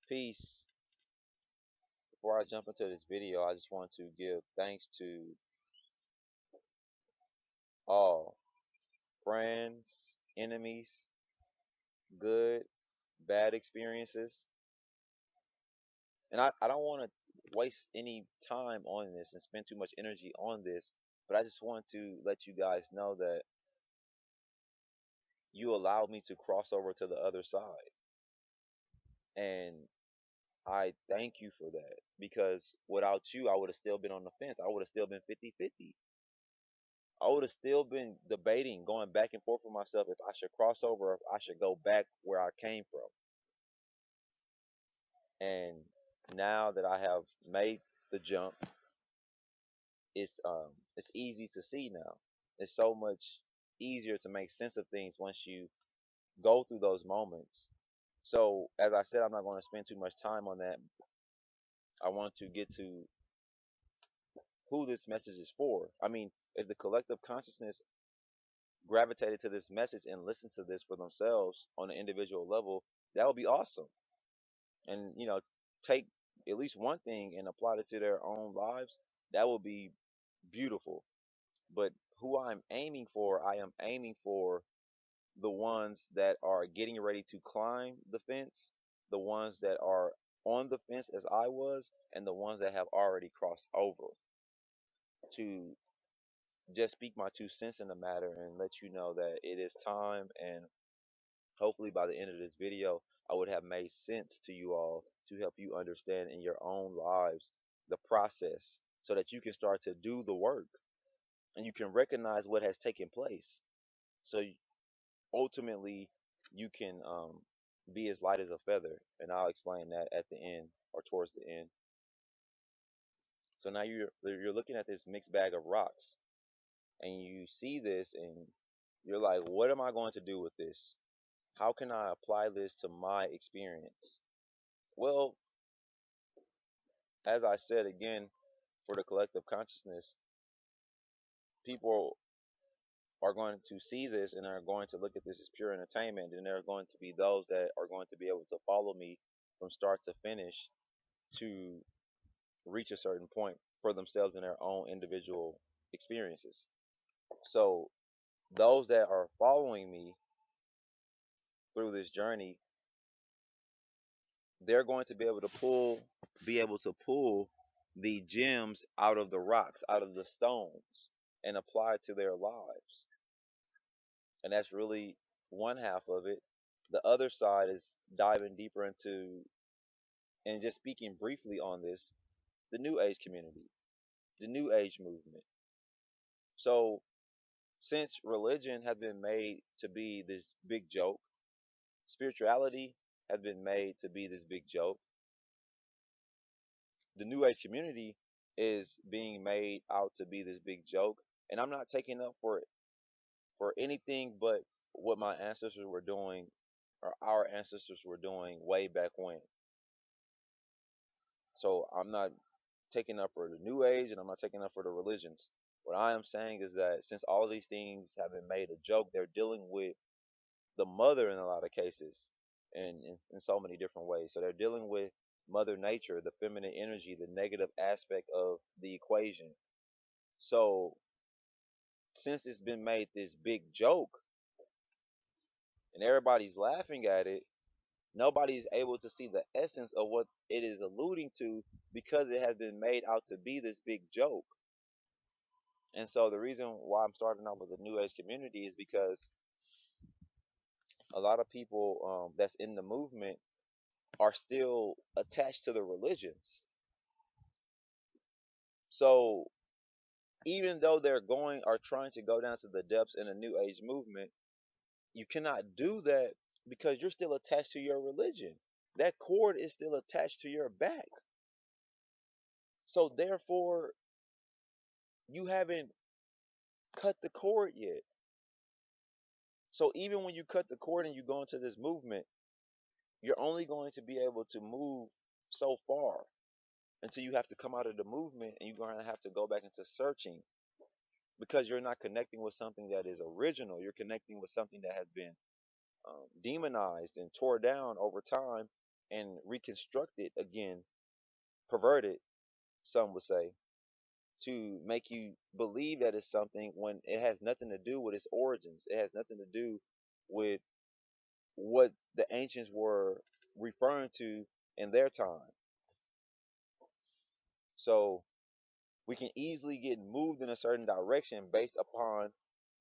Peace. Before I jump into this video, I just want to give thanks to all friends, enemies, good, bad experiences. And I don't want to waste any time on this and spend too much energy on this, but I just want to let you guys know that you allowed me to cross over to the other side. And I thank you for that because without you, I would have still been on the fence. I would have still been 50-50. I would have still been debating, going back and forth with myself if I should cross over or if I should go back where I came from. And now that I have made the jump, it's easy to see now. It's so much easier to make sense of things once you go through those moments. So as I said, I'm not going to spend too much time on that. I want to get to who this message is for. I mean, if the collective consciousness gravitated to this message and listened to this for themselves on an individual level, that would be awesome. And take at least one thing and apply it to their own lives. That would be beautiful. But who I'm aiming for, I am aiming for the ones that are getting ready to climb the fence, the ones that are on the fence as I was, and the ones that have already crossed over, to just speak my 2 cents in the matter and let you know that it is time. And hopefully by the end of this video, I would have made sense to you all to help you understand in your own lives the process so that you can start to do the work and you can recognize what has taken place. So ultimately, you can be as light as a feather. And I'll explain that at the end or towards the end. So now you're looking at this mixed bag of rocks and you see this and you're like, what am I going to do with this? How can I apply this to my experience? Well, as I said again, for the collective consciousness, people are going to see this and are going to look at this as pure entertainment. And there are going to be those that are going to be able to follow me from start to finish to reach a certain point for themselves in their own individual experiences. So those that are following me through this journey, they're going to be able to pull the gems out of the rocks, out of the stones, and apply it to their lives. And that's really one half of it. The other side is diving deeper into and just speaking briefly on this, the New Age community, the New Age movement. So, since religion has been made to be this big joke, spirituality has been made to be this big joke, the New Age community is being made out to be this big joke. And I'm not taking up for anything but what my ancestors were doing or our ancestors were doing way back when. So I'm not taking up for the New Age and I'm not taking up for the religions. What I am saying is that since all of these things have been made a joke, they're dealing with the mother in a lot of cases and in so many different ways. So they're dealing with Mother Nature, the feminine energy, the negative aspect of the equation. So since it's been made this big joke and everybody's laughing at it, nobody's able to see the essence of what it is alluding to because it has been made out to be this big joke. And so the reason why I'm starting off with the New Age community is because a lot of people that's in the movement are still attached to the religions. So even though they're going or trying to go down to the depths in a New Age movement, you cannot do that because you're still attached to your religion. That cord is still attached to your back. So therefore, you haven't cut the cord yet. So even when you cut the cord and you go into this movement, you're only going to be able to move so far until you have to come out of the movement and you're going to have to go back into searching because you're not connecting with something that is original. You're connecting with something that has been demonized and tore down over time and reconstructed again, perverted, some would say, to make you believe that it's something when it has nothing to do with its origins. It has nothing to do with what the ancients were referring to in their time. So we can easily get moved in a certain direction based upon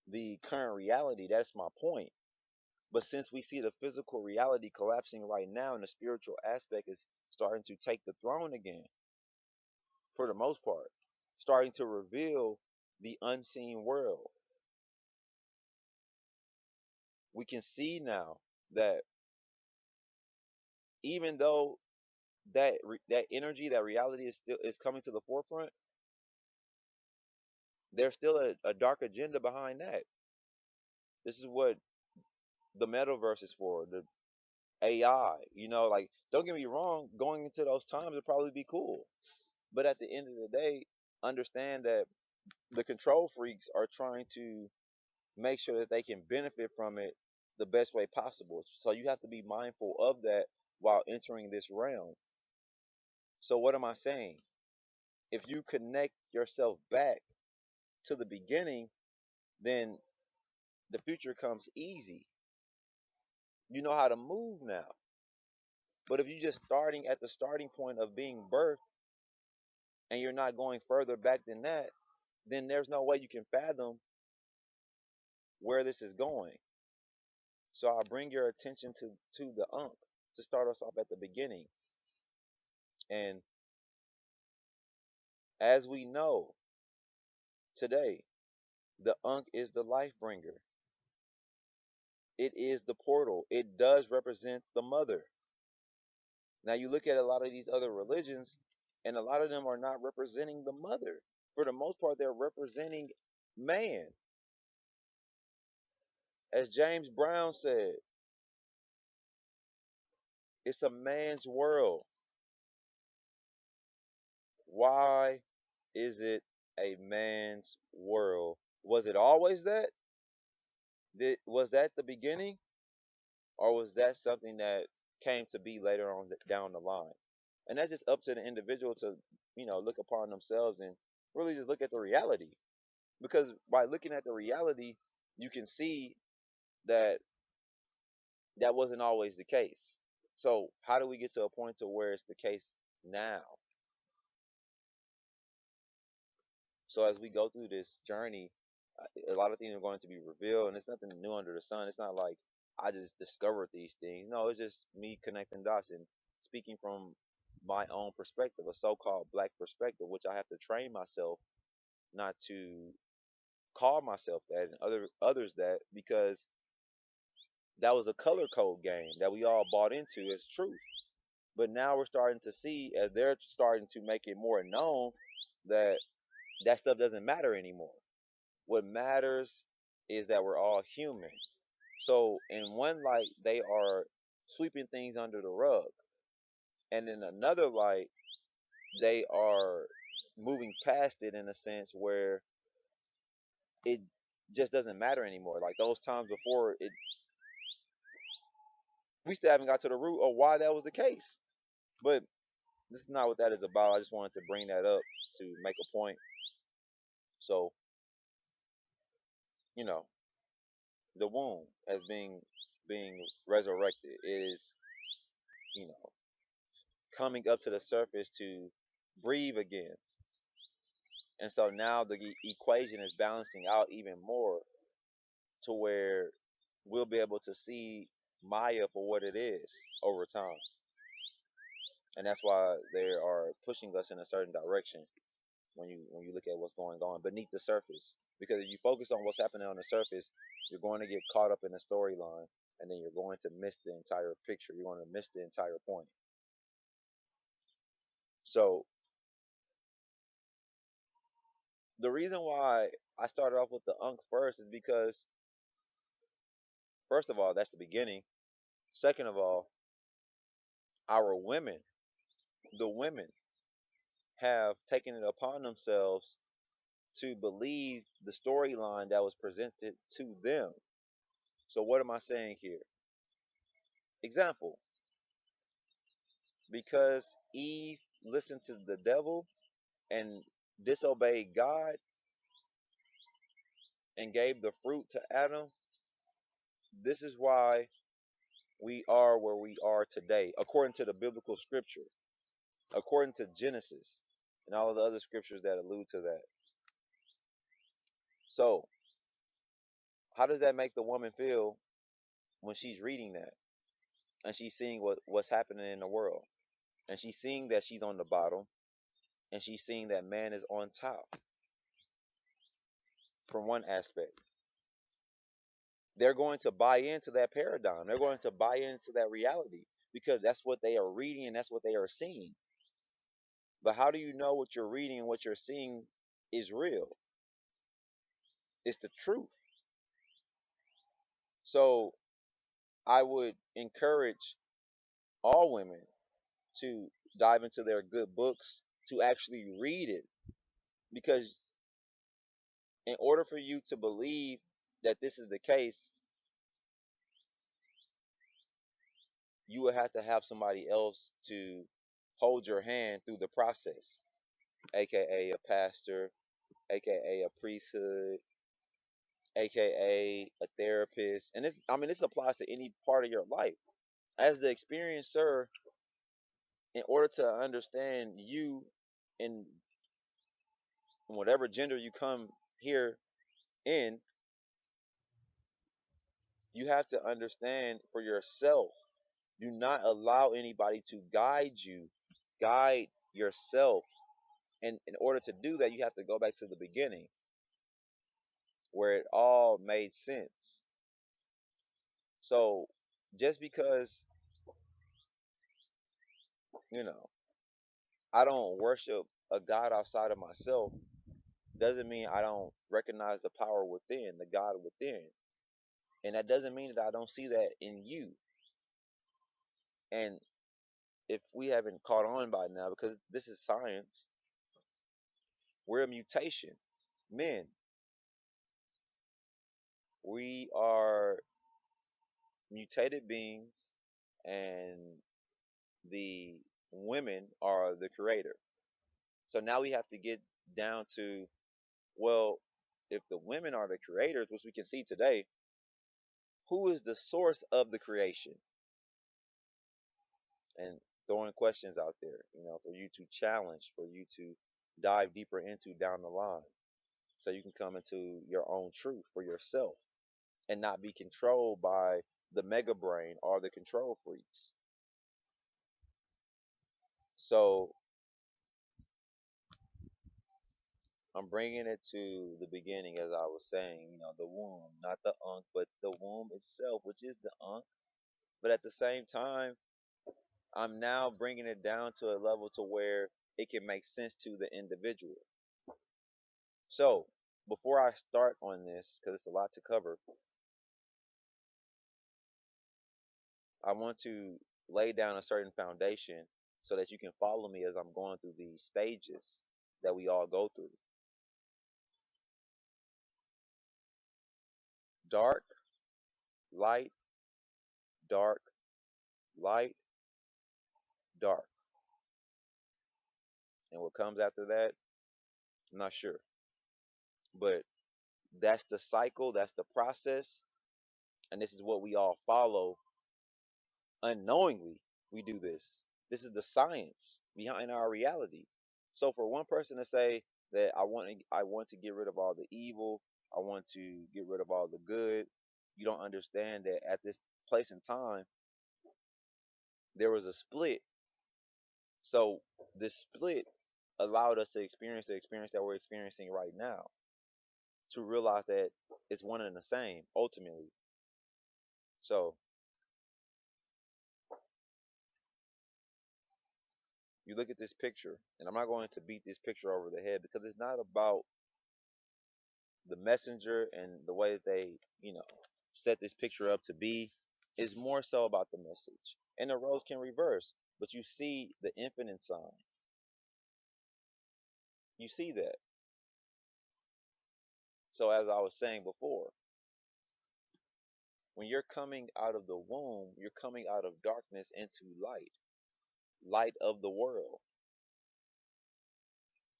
the current reality. That's my point. But since we see the physical reality collapsing right now and the spiritual aspect is starting to take the throne again, for the most part, starting to reveal the unseen world, we can see now that even though that energy, that reality is coming to the forefront, there's still a dark agenda behind that. This is what the metaverse is for, the AI. Like, don't get me wrong, going into those times would probably be cool. But at the end of the day, understand that the control freaks are trying to make sure that they can benefit from it the best way possible. So you have to be mindful of that while entering this realm. So what am I saying? If you connect yourself back to the beginning, then the future comes easy. You know how to move now. But if you're just starting at the starting point of being birthed and you're not going further back than that, then there's no way you can fathom where this is going. So I'll bring your attention to the Ankh to start us off at the beginning. And as we know today, the Ankh is the life bringer. It is the portal. It does represent the mother. Now you look at a lot of these other religions, and a lot of them are not representing the mother. For the most part, they're representing man. As James Brown said, it's a man's world. Why is it a man's world? Was it always that? Was that the beginning? Or was that something that came to be later on down the line? And that's just up to the individual to, look upon themselves and really just look at the reality. Because by looking at the reality, you can see that that wasn't always the case. So how do we get to a point to where it's the case now? So as we go through this journey, a lot of things are going to be revealed, and it's nothing new under the sun. It's not like I just discovered these things. No, it's just me connecting dots and speaking from my own perspective, a so-called black perspective, which I have to train myself not to call myself that and others that, because that was a color code game that we all bought into as truth. But now we're starting to see, as they're starting to make it more known, that that stuff doesn't matter anymore. What matters is that we're all human. So in one light, they are sweeping things under the rug. And in another light, they are moving past it in a sense where it just doesn't matter anymore. Like those times before, we still haven't got to the root of why that was the case. But this is not what that is about. I just wanted to bring that up to make a point. So, you know, the womb as being resurrected is, you know, coming up to the surface to breathe again. And so now the equation is balancing out even more to where we'll be able to see Maya for what it is over time. And that's why they are pushing us in a certain direction when you look at what's going on beneath the surface. Because if you focus on what's happening on the surface, you're going to get caught up in the storyline, and then you're going to miss the entire picture. You're going to miss the entire point. So the reason why I started off with the Unk first is because, first of all, that's the beginning. Second of all, our women, the women, have taken it upon themselves to believe the storyline that was presented to them. So what am I saying here? Example, because Eve listened to the devil and disobeyed God and gave the fruit to Adam, this is why we are where we are today, according to the biblical scripture, according to Genesis and all of the other scriptures that allude to that. So, how does that make the woman feel when she's reading that and she's seeing what's happening in the world? And she's seeing that she's on the bottom and she's seeing that man is on top from one aspect. They're going to buy into that paradigm. They're going to buy into that reality because that's what they are reading and that's what they are seeing. But how do you know what you're reading and what you're seeing is real? It's the truth. So I would encourage all women to dive into their good books, to actually read it, because in order for you to believe that this is the case, you would have to have somebody else to hold your hand through the process, aka a pastor, aka a priesthood, aka a therapist. And this, I mean, this applies to any part of your life. As the experiencer, in order to understand you in whatever gender you come here in, you have to understand for yourself. Do not allow anybody to guide you. Guide yourself. And in order to do that, you have to go back to the beginning where it all made sense. So just because, you know, I don't worship a God outside of myself doesn't mean I don't recognize the power within, the God within. And that doesn't mean that I don't see that in you. And if we haven't caught on by now, because this is science, we're a mutation. Men, we are mutated beings, and the women are the creator. So now we have to get down to, well, if the women are the creators, which we can see today, who is the source of the creation? And throwing questions out there, for you to challenge, for you to dive deeper into down the line, so you can come into your own truth for yourself and not be controlled by the mega brain or the control freaks. So I'm bringing it to the beginning, as I was saying, the womb, not the unk, but the womb itself, which is the unk. But at the same time, I'm now bringing it down to a level to where it can make sense to the individual. So before I start on this, because it's a lot to cover, I want to lay down a certain foundation so that you can follow me as I'm going through these stages that we all go through. Dark, light, dark, light, dark. And what comes after that, I'm not sure. But that's the cycle, that's the process, and this is what we all follow unknowingly. We do this. This is the science behind our reality. So for one person to say that I want to get rid of all the evil, I want to get rid of all the good, you don't understand that at this place in time there was a split. So this split allowed us to experience the experience that we're experiencing right now, to realize that it's one and the same ultimately. So you look at this picture, and I'm not going to beat this picture over the head because it's not about the messenger and the way that they, set this picture up to be. Is more so about the message. And the roles can reverse, but you see the infinite sign. You see that. So as I was saying before, when you're coming out of the womb, you're coming out of darkness into light. light of the world.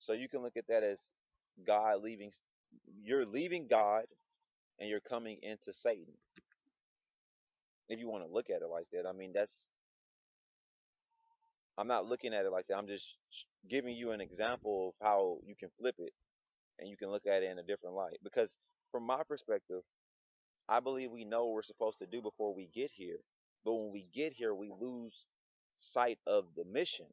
So you can look at that as God leaving, you're leaving God and you're coming into Satan. If you want to look at it like that, I mean, I'm not looking at it like that. I'm just giving you an example of how you can flip it and you can look at it in a different light. Because from my perspective, I believe we know what we're supposed to do before we get here. But when we get here, we lose sight of the mission.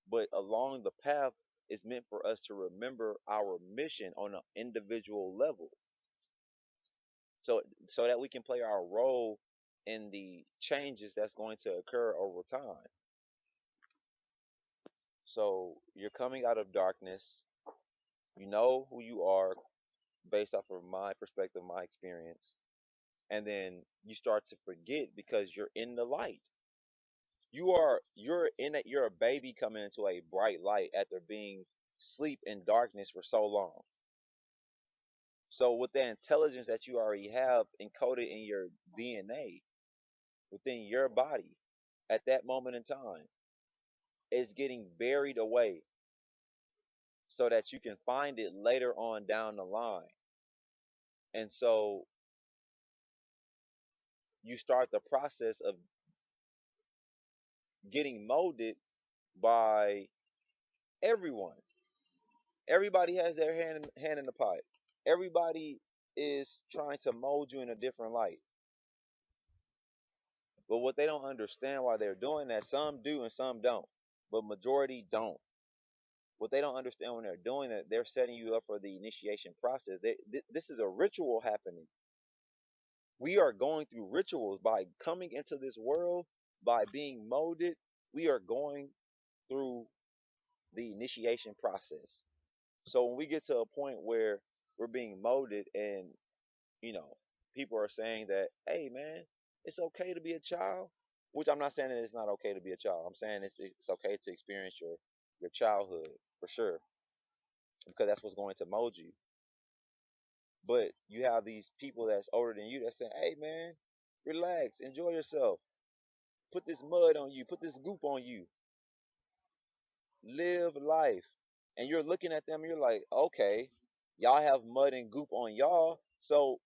But along the path is meant for us to remember our mission on an individual level. So so that we can play our role in the changes that's going to occur over time. So you're coming out of darkness. You know who you are based off of my perspective, my experience. And then you start to forget because you're in the light. You're a baby coming into a bright light after being asleep in darkness for so long. So with the intelligence that you already have encoded in your DNA within your body at that moment in time is getting buried away so that you can find it later on down the line. And so you start the process of getting molded by everyone. Everybody has their hand in the pot. Everybody is trying to mold you in a different light. But what they don't understand why they're doing that, some do and some don't, but majority don't. What they don't understand when they're doing that, they're setting you up for the initiation process. This is a ritual happening. We are going through rituals by coming into this world, by being molded. We are going through the initiation process. So when we get to a point where we're being molded and, you know, people are saying that, hey, man, it's okay to be a child, which I'm not saying that it's not okay to be a child. I'm saying it's okay to experience your childhood for sure, because that's what's going to mold you. But you have these people that's older than you that's saying, hey, man, relax, enjoy yourself. Put this mud on you, put this goop on you, live life. And you're looking at them, and you're like, okay, y'all have mud and goop on y'all, so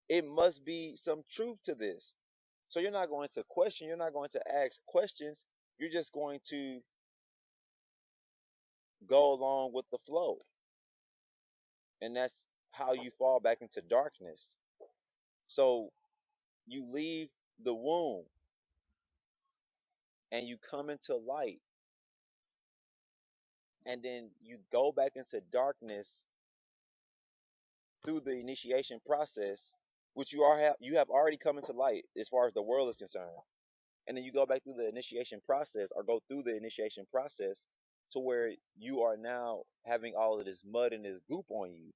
it must be some truth to this. So you're not going to question, you're not going to ask questions, you're just going to go along with the flow. And that's how you fall back into darkness. So you leave the womb and you come into light, and then you go back into darkness through the initiation process, which you have already come into light as far as the world is concerned. And then you go back through the initiation process, or go through the initiation process, to where you are now having all of this mud and this goop on you.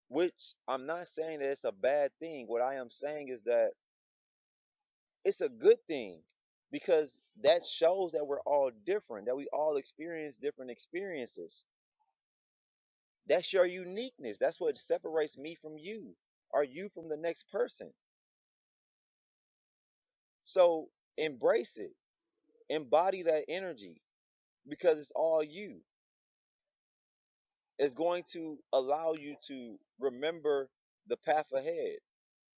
Which I'm not saying that it's a bad thing. What I am saying is that it's a good thing, because that shows that we're all different, that we all experience different experiences. That's your uniqueness. That's what separates me from you, or you from the next person. So embrace it, embody that energy, because it's all you. It's going to allow you to remember the path ahead,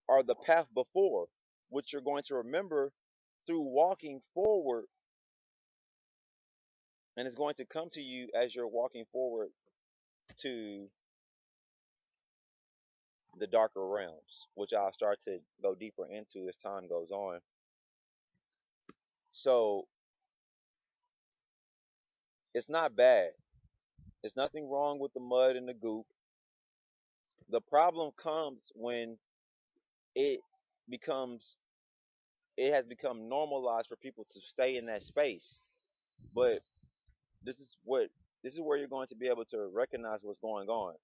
or the path before, which you're going to remember through walking forward. And it's going to come to you as you're walking forward to the darker realms, which I'll start to go deeper into as time goes on. So it's not bad. There's nothing wrong with the mud and the goop. The problem comes when it becomes it has become normalized for people to stay in that space. But this is what this is where you're going to be able to recognize what's going on.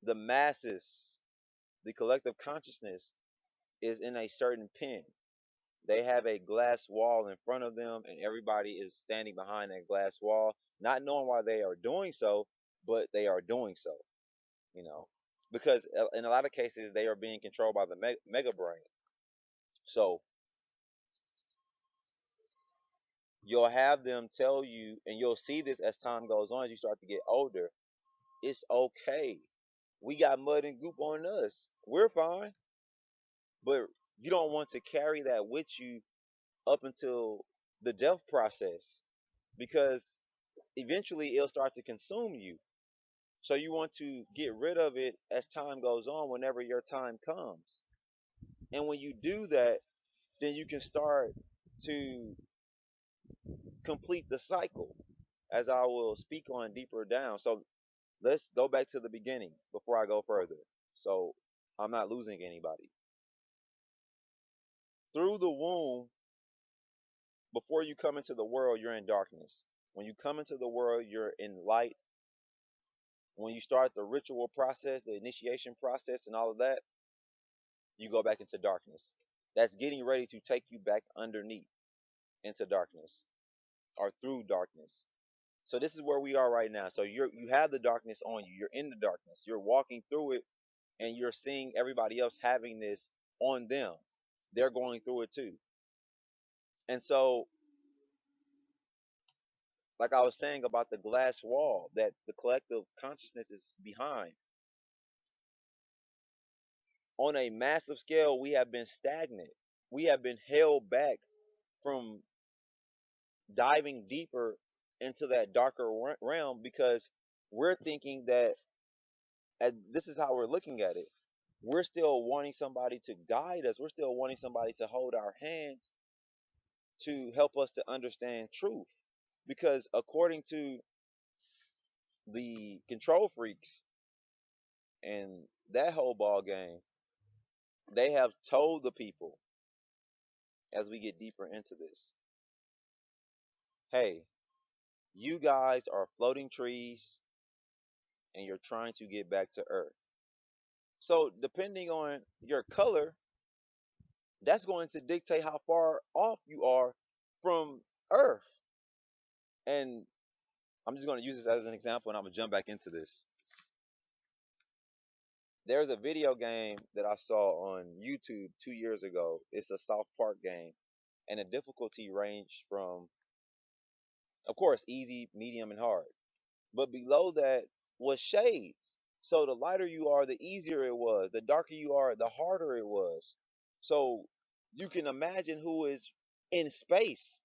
The masses, the collective consciousness, is in a certain pen. They have a glass wall in front of them, and everybody is standing behind that glass wall, not knowing why they are doing so, but they are doing so, you know, because in a lot of cases they are being controlled by the mega brain. So You'll have them tell you, and you'll see this as time goes on, as you start to get older. It's okay. We got mud and goop on us. We're fine. But you don't want to carry that with you up until the death process, because eventually it'll start to consume you. So you want to get rid of it as time goes on, whenever your time comes. And when you do that, then you can start to complete the cycle, as I will speak on deeper down. So let's go back to the beginning before I go further, so I'm not losing anybody. Through the womb, before you come into the world, you're in darkness. When you come into the world, you're in light. When you start the ritual process, the initiation process, and all of that, you go back into darkness. That's getting ready to take you back underneath into darkness, or through darkness. So this is where we are right now. So you have the darkness on you. You're in the darkness. You're walking through it, and you're seeing everybody else having this on them. They're going through it too. And so, like I was saying about the glass wall that the collective consciousness is behind, on a massive scale, we have been stagnant. We have been held back from diving deeper into that darker realm, because we're thinking that, and this is how we're looking at it, we're still wanting somebody to guide us. We're still wanting somebody to hold our hands to help us to understand truth. Because according to the control freaks and that whole ball game, they have told the people, as we get deeper into this, hey, you guys are floating trees and you're trying to get back to Earth. So, depending on your color, that's going to dictate how far off you are from Earth. And I'm just going to use this as an example, and I'm going to jump back into this. There's a video game that I saw on YouTube 2 years ago. It's a South Park game, and the difficulty ranged from, of course, easy, medium, and hard. But below that was shades. So the lighter you are, the easier it was. The darker you are, the harder it was. So you can imagine who is in space,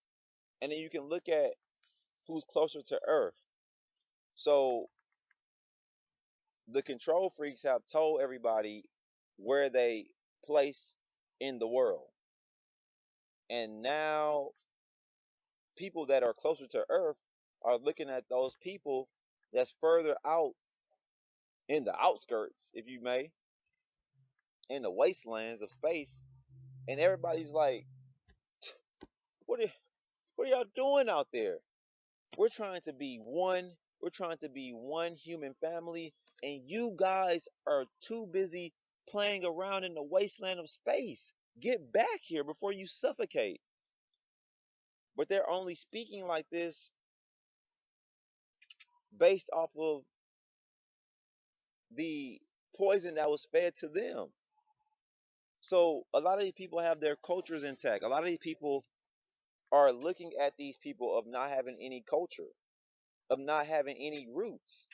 and then you can look at who's closer to Earth. So the control freaks have told everybody where they place in the world. And now people that are closer to Earth are looking at those people that's further out in the outskirts, if you may, in the wastelands of space, and everybody's like, what are, what are y'all doing out there? We're trying to be one. We're trying to be one human family, and you guys are too busy playing around in the wasteland of space. Get back here before you suffocate. But they're only speaking like this based off of the poison that was fed to them. So a lot of these people have their cultures intact. A lot of these people are looking at these people of not having any culture, of not having any roots.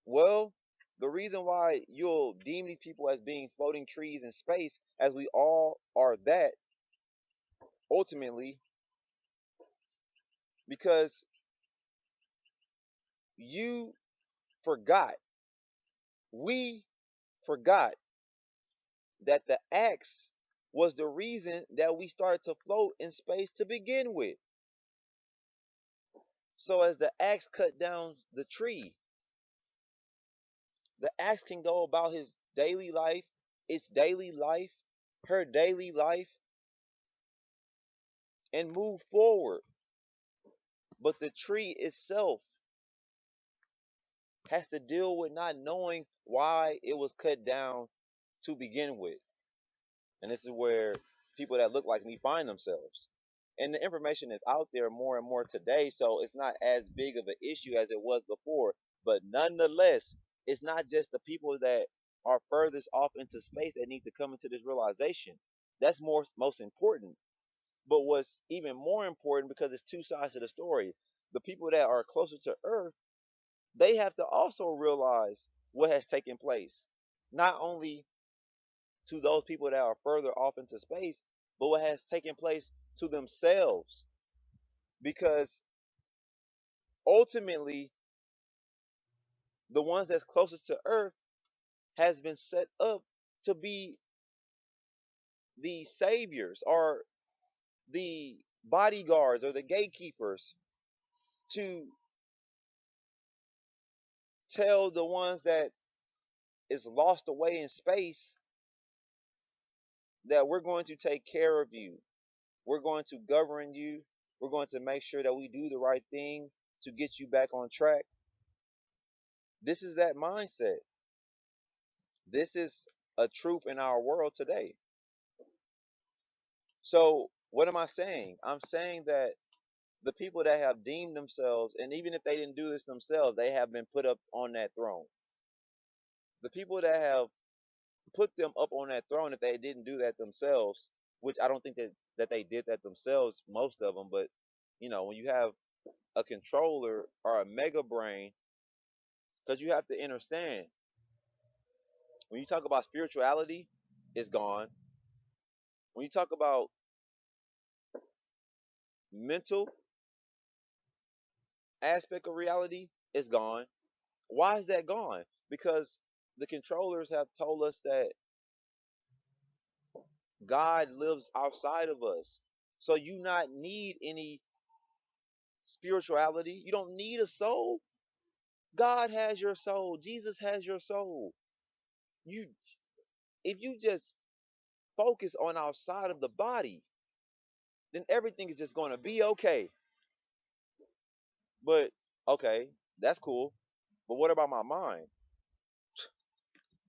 Well, the reason why you'll deem these people as being floating trees in space, as we all are that, ultimately, because you forgot, we forgot that the axe was the reason that we started to float in space to begin with. So as the axe cut down the tree, the axe can go about his daily life, its daily life, her daily life, and move forward. But the tree itself has to deal with not knowing why it was cut down to begin with. And this is where people that look like me find themselves. And the information is out there more and more today, so it's not as big of an issue as it was before. But nonetheless, it's not just the people that are furthest off into space that need to come into this realization. That's most important. But what's even more important, because it's two sides to the story, the people that are closer to Earth, they have to also realize what has taken place. Not only to those people that are further off into space, but what has taken place to themselves. Because ultimately, the ones that's closest to Earth has been set up to be the saviors or the bodyguards or the gatekeepers to tell the ones that is lost away in space that we're going to take care of you. We're going to govern you. We're going to make sure that we do the right thing to get you back on track. This is that mindset. This is a truth in our world today. So, what am I saying? I'm saying that the people that have deemed themselves, and even if they didn't do this themselves, they have been put up on that throne. The people that have put them up on that throne, if they didn't do that themselves, which I don't think that they did that themselves, most of them, but when you have a controller or a mega brain, because you have to understand, when you talk about spirituality, it's gone. When you talk about mental aspect of reality, it's gone. Why is that gone? Because the controllers have told us that God lives outside of us. So you not need any spirituality. You don't need a soul. God has your soul. Jesus has your soul. You If you just focus on outside of the body, then everything is just going to be okay. But okay, that's cool. But what about my mind?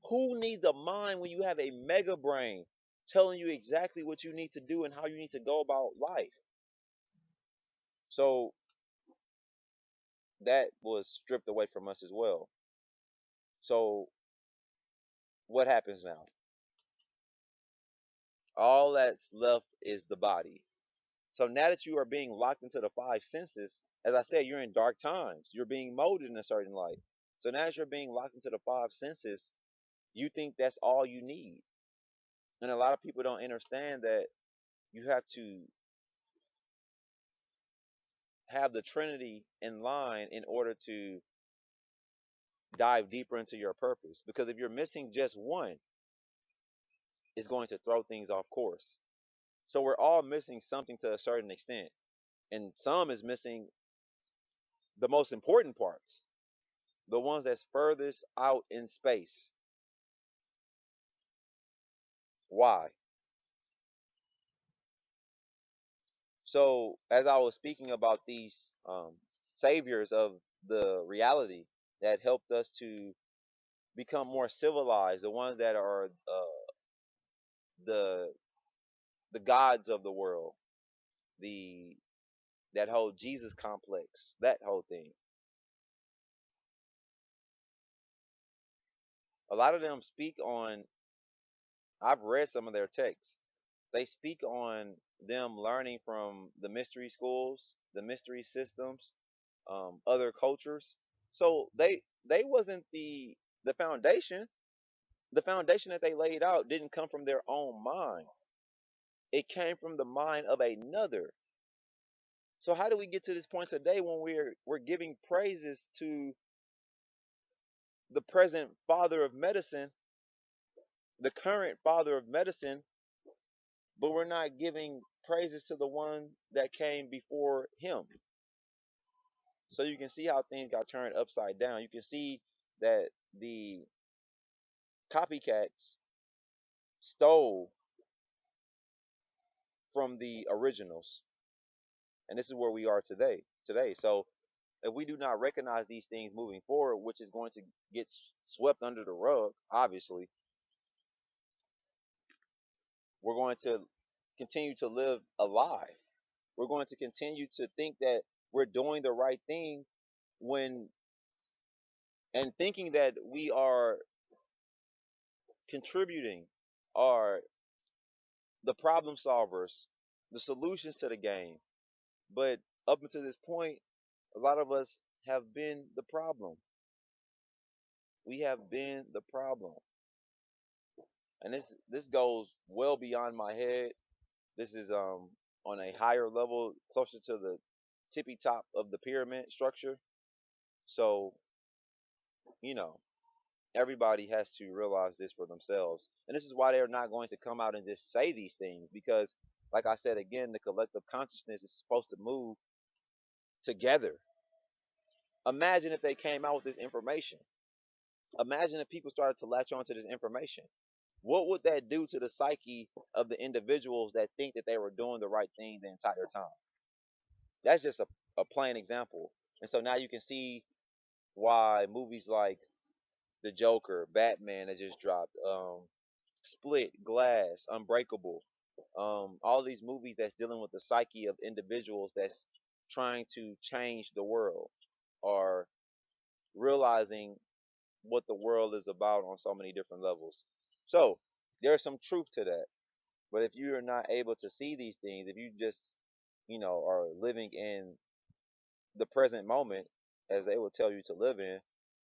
Who needs a mind when you have a mega brain telling you exactly what you need to do and how you need to go about life? So that was stripped away from us as well. So what happens now? All that's left is the body. So now that you are being locked into the five senses, as I said, you're in dark times. You're being molded in a certain light. So now as you're being locked into the five senses, you think that's all you need. And a lot of people don't understand that you have to have the Trinity in line in order to dive deeper into your purpose. Because if you're missing just one, it's going to throw things off course. So we're all missing something to a certain extent. And some is missing the most important parts, the ones that's furthest out in space. Why? So, as I was speaking about these saviors of the reality that helped us to become more civilized, the ones that are the the gods of the world, the that whole Jesus complex, that whole thing. A lot of them speak on. I've read some of their texts. They speak on them learning from the mystery schools, the mystery systems, other cultures. So they wasn't the foundation. The foundation that they laid out didn't come from their own mind. It came from the mind of another. So how do we get to this point today when we're giving praises to the present father of medicine, the current father of medicine, but we're not giving praises to the one that came before him? So you can see how things got turned upside down. You can see that the copycats stole from the originals. And this is where we are today. So if we do not recognize these things moving forward, which is going to get swept under the rug, obviously, we're going to continue to live a lie. We're going to continue to think that we're doing the right thing when and thinking that we are contributing, are the problem solvers, the solutions to the game. But up until this point, a lot of us have been the problem. We have been the problem. And this goes well beyond my head. This is on a higher level, closer to the tippy top of the pyramid structure. So, you know, everybody has to realize this for themselves. And this is why they're not going to come out and just say these things because, like I said again, the collective consciousness is supposed to move together. Imagine if they came out with this information. Imagine if people started to latch on to this information. What would that do to the psyche of the individuals that think that they were doing the right thing the entire time? That's just a plain example. And so now you can see why movies like The Joker, Batman that just dropped, Split, Glass, Unbreakable, all these movies that's dealing with the psyche of individuals that's trying to change the world or realizing what the world is about on so many different levels. So there's some truth to that. But if you are not able to see these things, if you just, are living in the present moment, as they will tell you to live in,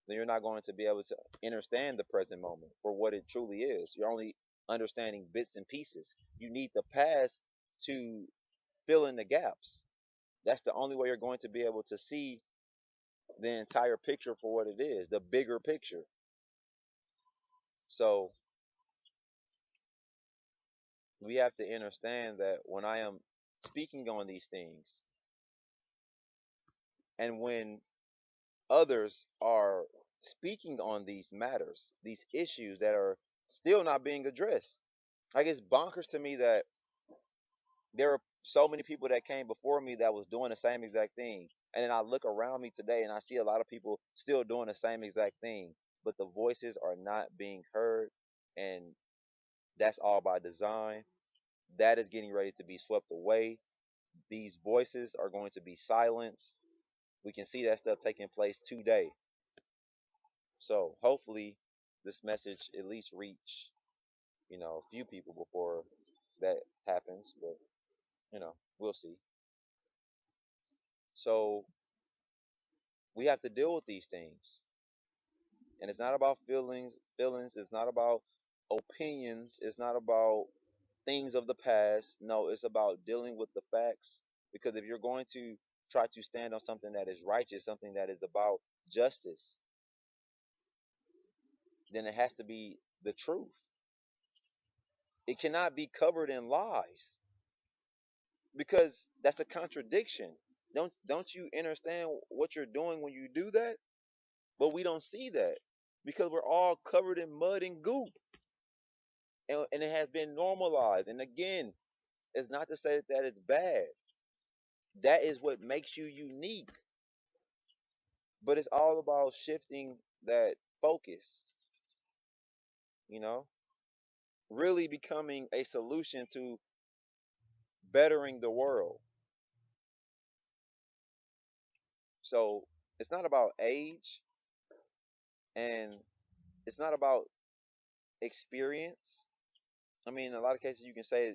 then you're not going to be able to understand the present moment for what it truly is. You're only understanding bits and pieces. You need the past to fill in the gaps. That's the only way you're going to be able to see the entire picture for what it is, the bigger picture. So we have to understand that when I am speaking on these things and when others are speaking on these matters, these issues that are still not being addressed. Like it's bonkers to me that there are so many people that came before me that was doing the same exact thing. And then I look around me today and I see a lot of people still doing the same exact thing, but the voices are not being heard. And that's all by design. That is getting ready to be swept away. These voices are going to be silenced. We can see that stuff taking place today. So hopefully this message at least reach, a few people before that happens, but we'll see. So we have to deal with these things. And it's not about feelings, it's not about opinions, it's not about things of the past. No, it's about dealing with the facts because if you're going to try to stand on something that is righteous, something that is about justice, then it has to be the truth. It cannot be covered in lies because that's a contradiction. Don't you understand what you're doing when you do that? But we don't see that because we're all covered in mud and goop, and it has been normalized. And again, it's not to say that it's bad. That is what makes you unique. But it's all about shifting that focus, you know, really becoming a solution to bettering the world. So it's not about age and it's not about experience. I mean, in a lot of cases, you can say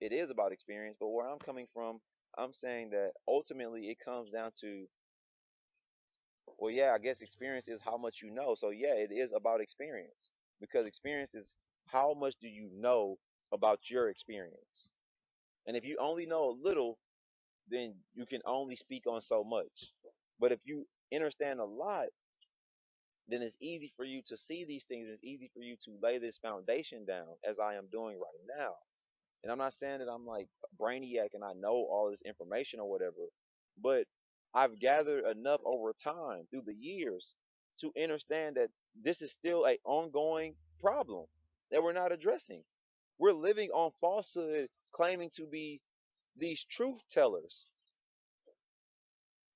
it is about experience, but where I'm coming from, I'm saying that ultimately it comes down to, well, yeah, I guess experience is how much you know. So, yeah, it is about experience because experience is how much do you know about your experience. And if you only know a little, then you can only speak on so much. But if you understand a lot, then it's easy for you to see these things. It's easy for you to lay this foundation down as I am doing right now. And I'm not saying that I'm like a brainiac and I know all this information or whatever, but I've gathered enough over time through the years to understand that this is still a ongoing problem that we're not addressing. We're living on falsehood, claiming to be these truth tellers.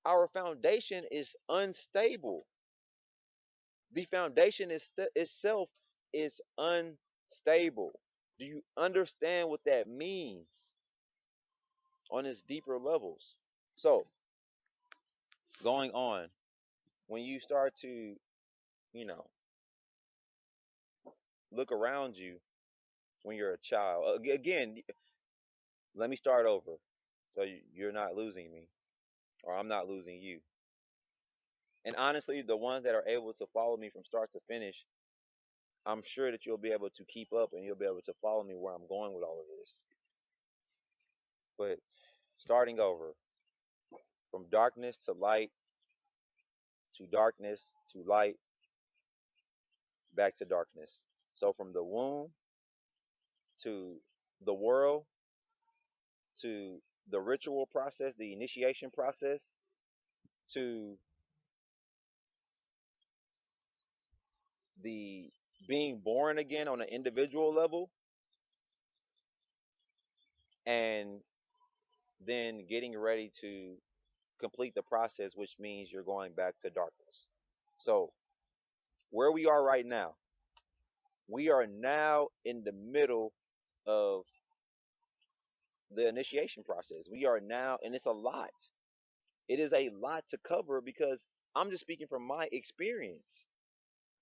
Our foundation is unstable. The foundation itself is unstable. Do you understand what that means on its deeper levels? So, going on, when you start to, you know, look around you when you're a child, again, Let me start over, so you're not losing me, or I'm not losing you. And honestly, the ones that are able to follow me from start to finish, I'm sure that you'll be able to keep up and you'll be able to follow me where I'm going with all of this. But starting over, from darkness to darkness to light, back to darkness. So from the womb to the world to the ritual process, the initiation process, to the being born again on an individual level, and then getting ready to complete the process, which means you're going back to darkness. So, where we are right now, we are now in the middle of the initiation process. We are now, and it's a lot. It is a lot to cover because I'm just speaking from my experience.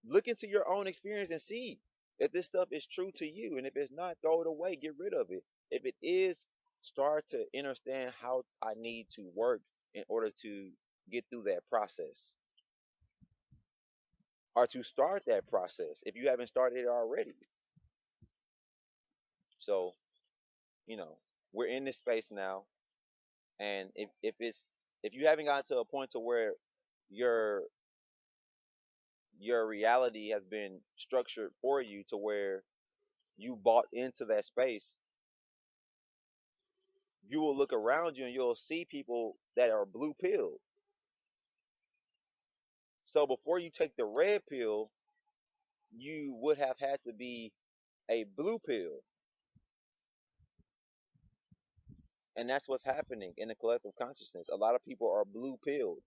Look into your own experience and see if this stuff is true to you. And if it's not, throw it away, get rid of it. If it is, start to understand how I need to work in order to get through that process or to start that process if you haven't started it already. So, you know, we're in this space now. And if you haven't gotten to a point to where your your reality has been structured for you to where you bought into that space, you will look around you and you'll see people that are blue pilled. So before you take the red pill, you would have had to be a blue pill. And that's what's happening in the collective consciousness. A lot of people are blue pilled.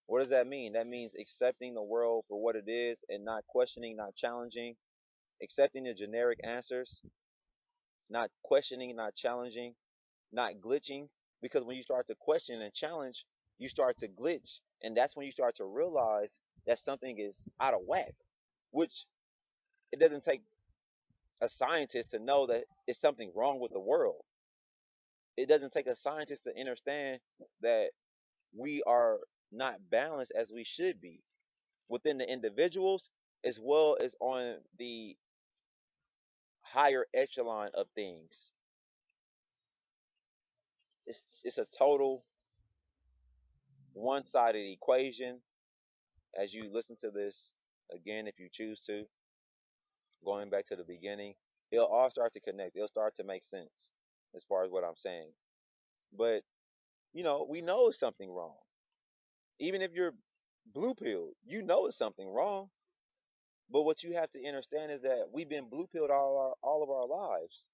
What does that mean? That means accepting the world for what it is and not questioning, not challenging, accepting the generic answers, not questioning, not challenging, not glitching. Because when you start to question and challenge, you start to glitch. And that's when you start to realize that something is out of whack, which it doesn't take a scientist to know that it's something wrong with the world. It doesn't take a scientist to understand that we are not balanced as we should be within the individuals as well as on the higher echelon of things. It's a total one-sided equation. As you listen to this again, if you choose to, going back to the beginning, it'll all start to connect. It'll start to make sense as far as what I'm saying. But we know it's something wrong. Even if you're blue pilled, you know it's something wrong. But what you have to understand is that we've been blue pilled all of our lives.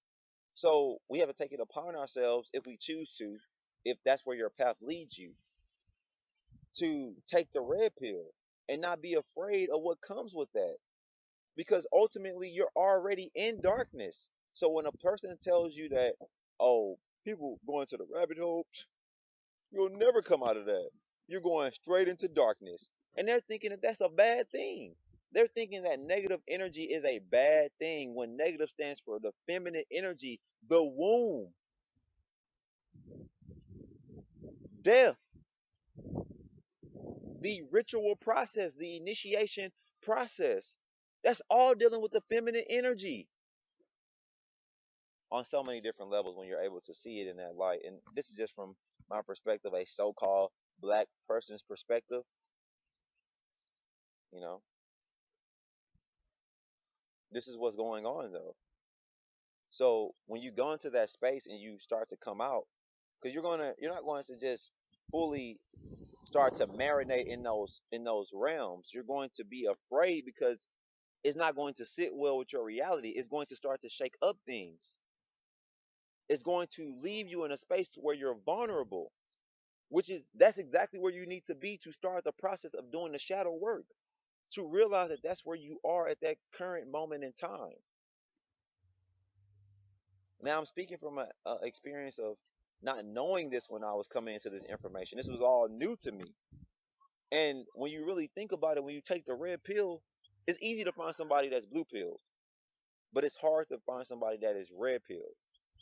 So we have to take it upon ourselves if we choose to, if that's where your path leads you, to take the red pill and not be afraid of what comes with that. Because ultimately you're already in darkness. So when a person tells you that, oh, people going to the rabbit hole, you'll never come out of that. You're going straight into darkness. And they're thinking that that's a bad thing. They're thinking that negative energy is a bad thing when negative stands for the feminine energy, the womb, death, the ritual process, the initiation process. That's all dealing with the feminine energy on so many different levels when you're able to see it in that light. And this is just from my perspective, a so-called black person's perspective. You know, this is what's going on though. So when you go into that space and you start to come out, because you're not going to just fully start to marinate in those realms. You're going to be afraid because it's not going to sit well with your reality. It's going to start to shake up things. It's going to leave you in a space to where you're vulnerable, that's exactly where you need to be to start the process of doing the shadow work, to realize that that's where you are at that current moment in time. Now I'm speaking from a experience of not knowing this when I was coming into this information. This was all new to me. And when you really think about it, when you take the red pill, it's easy to find somebody that's blue pill. But it's hard to find somebody that is red pill.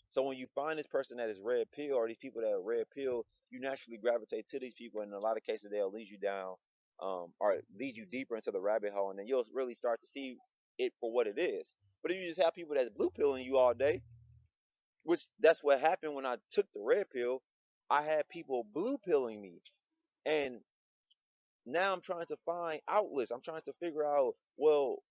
So when you find this person that is red pill, or these people that are red pill, you naturally gravitate to these people, and in a lot of cases they'll lead you down, or lead you deeper into the rabbit hole, and then you'll really start to see it for what it is. But if you just have people that's blue pilling you all day, which that's what happened when I took the red pill, I had people blue pilling me, and now I'm trying to find outlets. I'm trying to figure out, well,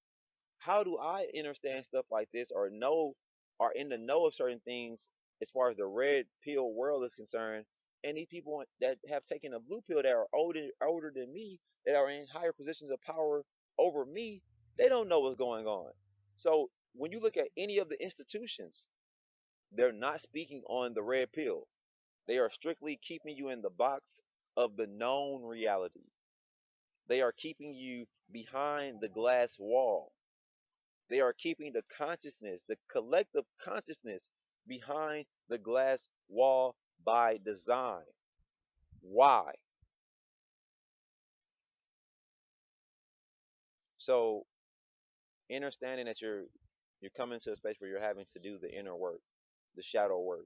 how do I understand stuff like this, or know, or in the know of certain things as far as the red pill world is concerned? And these people that have taken a blue pill, that are older than me, that are in higher positions of power over me, they don't know what's going on. So when you look at any of the institutions, they're not speaking on the red pill. They are strictly keeping you in the box of the known reality. They are keeping you behind the glass wall. They are keeping the consciousness, the collective consciousness, behind the glass wall by design. Why? So understanding that you're coming to a space where you're having to do the inner work, the shadow work.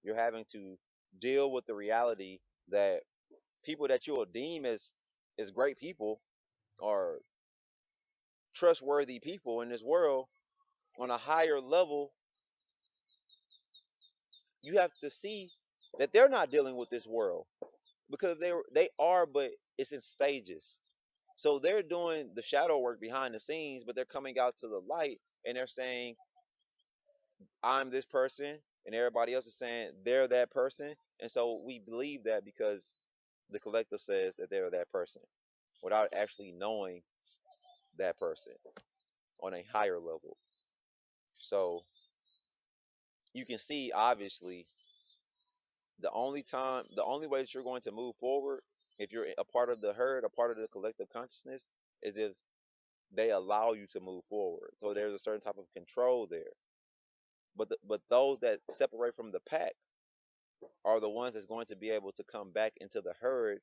You're having to deal with the reality that people that you'll deem as great people, or trustworthy people in this world on a higher level, you have to see that they're not dealing with this world, because they are, but it's in stages. So they're doing the shadow work behind the scenes, but they're coming out to the light, and they're saying, I'm this person, and everybody else is saying they're that person. And so we believe that because the collective says that they're that person, without actually knowing that person on a higher level. So you can see, obviously, the only way that you're going to move forward, if you're a part of the herd, a part of the collective consciousness, is if they allow you to move forward. So there's a certain type of control there. But those that separate from the pack are the ones that's going to be able to come back into the herd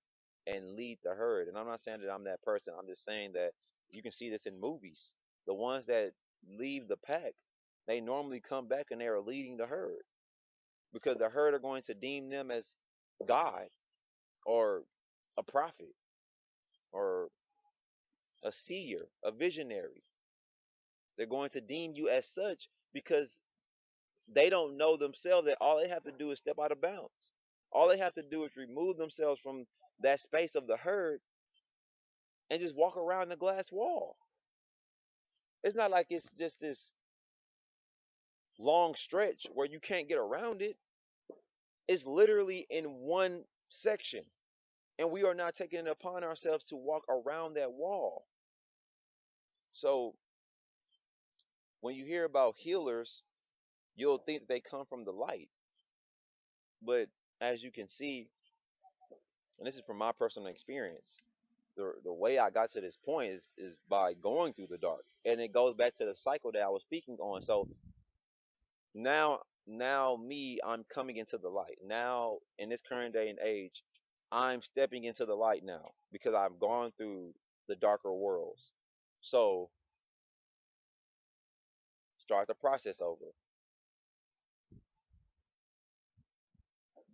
and lead the herd. And I'm not saying that I'm that person. I'm just saying that you can see this in movies. The ones that leave the pack, they normally come back and they are leading the herd, because the herd are going to deem them as God, or a prophet, or a seer, a visionary. They're going to deem you as such, because they don't know themselves that all they have to do is step out of bounds. All they have to do is remove themselves from that space of the herd and just walk around the glass wall. It's not like it's just this long stretch where you can't get around it. It's literally in one section. And we are not taking it upon ourselves to walk around that wall. So when you hear about healers, you'll think that they come from the light. But as you can see, and this is from my personal experience, the way I got to this point is by going through the dark. And it goes back to the cycle that I was speaking on. So now me, I'm coming into the light. Now in this current day and age, I'm stepping into the light now, because I've gone through the darker worlds. So start the process over.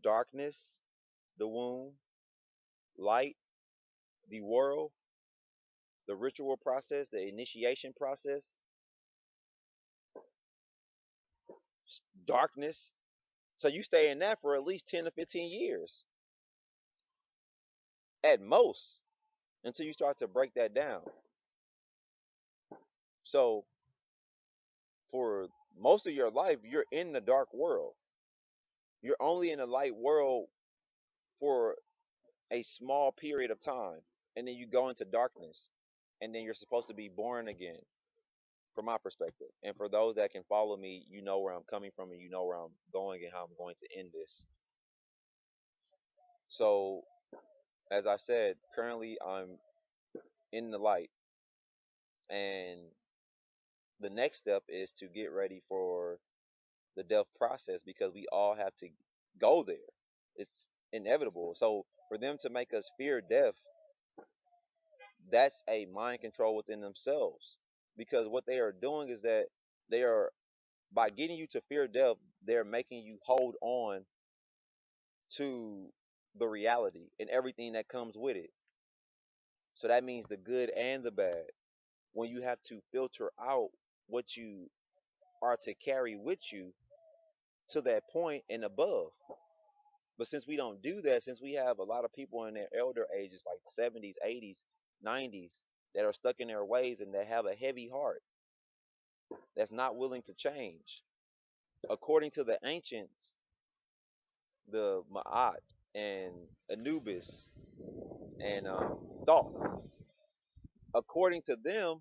Darkness, the womb; light, the world, the ritual process, the initiation process; darkness. So you stay in that for at least 10 to 15 years at most, until you start to break that down. So for most of your life, you're in the dark world. You're only in the light world for a small period of time, and then you go into darkness, and then you're supposed to be born again, from my perspective. And for those that can follow me, you know where I'm coming from, and you know where I'm going and how I'm going to end this. So, as I said, currently I'm in the light, and the next step is to get ready for the death process, because we all have to go there. It's inevitable. So, for them to make us fear death, that's a mind control within themselves, because what they are doing is that They are, by getting you to fear death, they're making you hold on to the reality and everything that comes with it. So that means the good and the bad. When you have to filter out what you are to carry with you to that point and above. But since we don't do that, since we have a lot of people in their elder ages, like 70s, 80s, 90s, that are stuck in their ways and that have a heavy heart, that's not willing to change. According to the ancients, the Ma'at and Anubis and Thoth, according to them,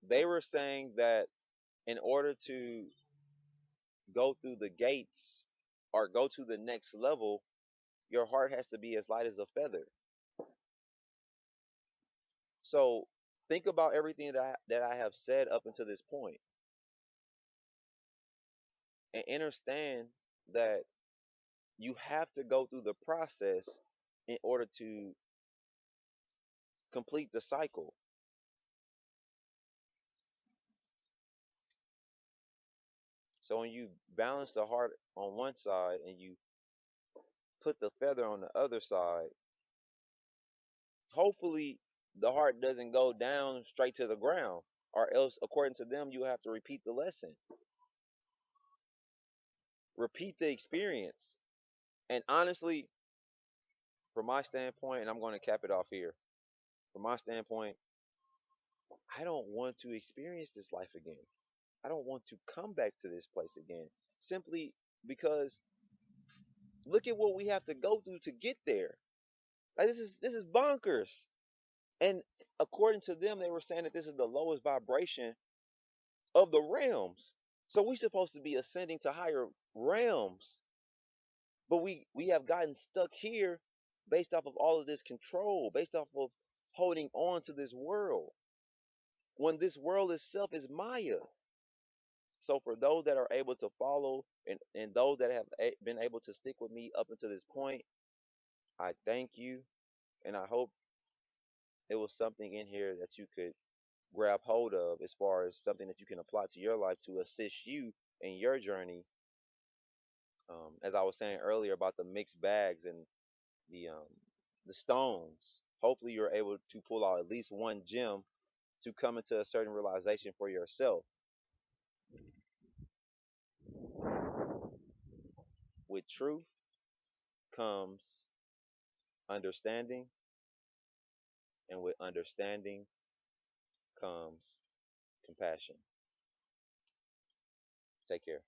they were saying that in order to go through the gates or go to the next level, your heart has to be as light as a feather. So think about everything that I have said up until this point and understand that you have to go through the process in order to complete the cycle. So when you balance the heart on one side and you put the feather on the other side, hopefully the heart doesn't go down straight to the ground, or else, according to them, you have to repeat the lesson, repeat the experience. And honestly, from my standpoint, and I'm going to cap it off here, from my standpoint, I don't want to experience this life again. I don't want to come back to this place again, simply because look at what we have to go through to get there. Like, this is bonkers. And according to them, they were saying that this is the lowest vibration of the realms. So we're supposed to be ascending to higher realms, but we have gotten stuck here based off of all of this control, based off of holding on to this world when this world itself is Maya. So for those that are able to follow and those that have been able to stick with me up until this point, I thank you, and I hope it was something in here that you could grab hold of as far as something that you can apply to your life to assist you in your journey. As I was saying earlier about the mixed bags and the um, the stones, hopefully you're able to pull out at least one gem to come into a certain realization for yourself. With truth comes understanding, and with understanding comes compassion. Take care.